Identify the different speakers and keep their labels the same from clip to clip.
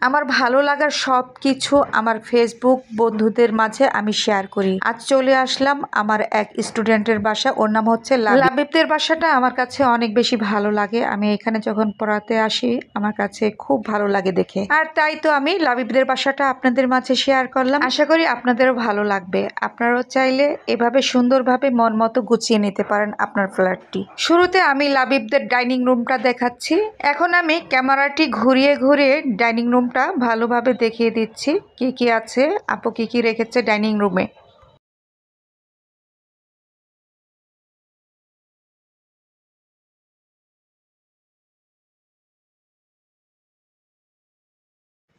Speaker 1: আমার ভালো লাগার সব কিছু আমার ফেসবুক বন্ধুদের মাঝে আমি শেয়ার করি। আজ চলে আসলাম আমার এক স্টুডেন্টের বাসা, ওর নাম হচ্ছে লাবিবদের বাসাটা আমার কাছে অনেক বেশি ভালো লাগে। আমি এখানে যখন পড়াতে আসি আমার কাছে খুব ভালো লাগে দেখে, আর তাই তো আমি লাবিবদের বাসাটা আপনাদের মাঝে শেয়ার করলাম। আশা করি আপনাদেরও ভালো লাগবে। আপনারাও চাইলে এভাবে সুন্দরভাবে মন মতো গুছিয়ে নিতে পারেন আপনার ফ্ল্যাটটি। শুরুতে আমি লাবিবদের ডাইনিং রুমটা দেখাচ্ছি। এখন আমি ক্যামেরাটি ঘুরিয়ে ঘুরিয়ে ডাইনিং রুমটা ভালোভাবে দেখিয়ে দিচ্ছি কি কি আছে, আপু কি কি রেখেছে ডাইনিং রুমে।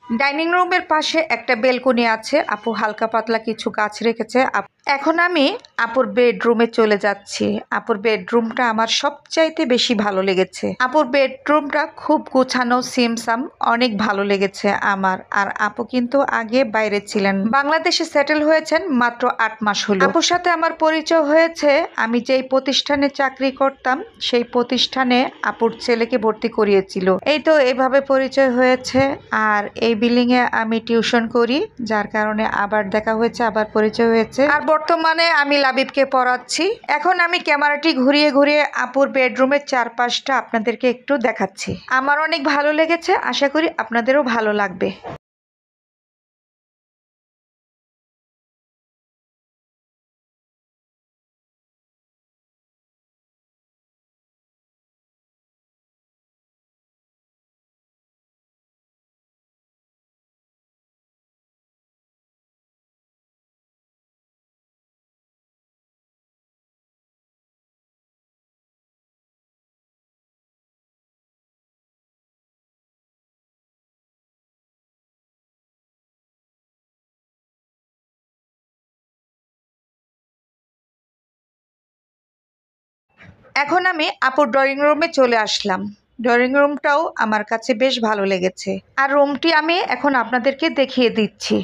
Speaker 1: ডাইনিং রুমের পাশে একটা বেলকনি আছে, আপু হালকা পাতলা কিছু গাছ রেখেছে। এখন আমি আপুর বেডরুমে চলে যাচ্ছি। আপুর বেডরুমটা আমার সবচাইতে বেশি ভালো লেগেছে। আপুর বেডরুমটা খুব গোছানো, সিমসাম, অনেক ভালো লেগেছে আমার। আর আপু কিন্তু আগে বাইরে ছিলেন, বাংলাদেশে সেটেল হয়েছেন মাত্র 8 মাস হলো। আপুর সাথে আমার পরিচয় হয়েছে আমি যেই প্রতিষ্ঠানে চাকরি করতাম সেই প্রতিষ্ঠানে আপুর ছেলেকে ভর্তি করিয়েছিল। এই তো এভাবে পরিচয় হয়েছে। আর এই বিল্ডিং এ আমি টিউশন করি, যার কারণে আবার দেখা হয়েছে, আবার পরিচয় হয়েছে। আর বর্তমানে আমি লাবিবকে পড়াচ্ছি। এখন আমি ক্যামেরাটি ঘুরিয়ে ঘুরিয়ে আপুর বেডরুমের চারপাশটা আপনাদেরকে একটু দেখাচ্ছি। আমার অনেক ভালো লেগেছে, আশা করি আপনাদেরও ভালো লাগবে। এখন আমি আপুর ড্রয়িং রুমে চলে আসলাম। ড্রয়িং রুমটাও আমার কাছে বেশ ভালো লেগেছে। আর রুমটি আমি এখন আপনাদেরকে দেখিয়ে দিচ্ছি।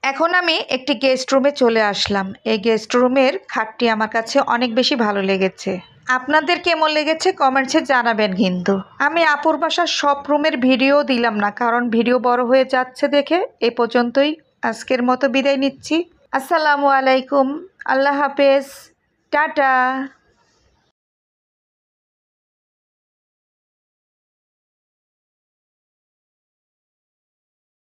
Speaker 1: এখন আমি একটি গেস্ট রুমে চলে আসলাম। এই গেস্ট রুমের খাটটি আমার কাছে অনেক বেশি ভালো লেগেছে। আপনাদের কেমন লেগেছে কমেন্টসে জানাবেন কিন্তু। আমি আপুর বাসার সব রুমের ভিডিও দিলাম না, কারণ ভিডিও বড় হয়ে যাচ্ছে দেখে। এ পর্যন্তই, আজকের মতো বিদায় নিচ্ছি। আসসালামু আলাইকুম, আল্লাহ হাফেজ, টাটা।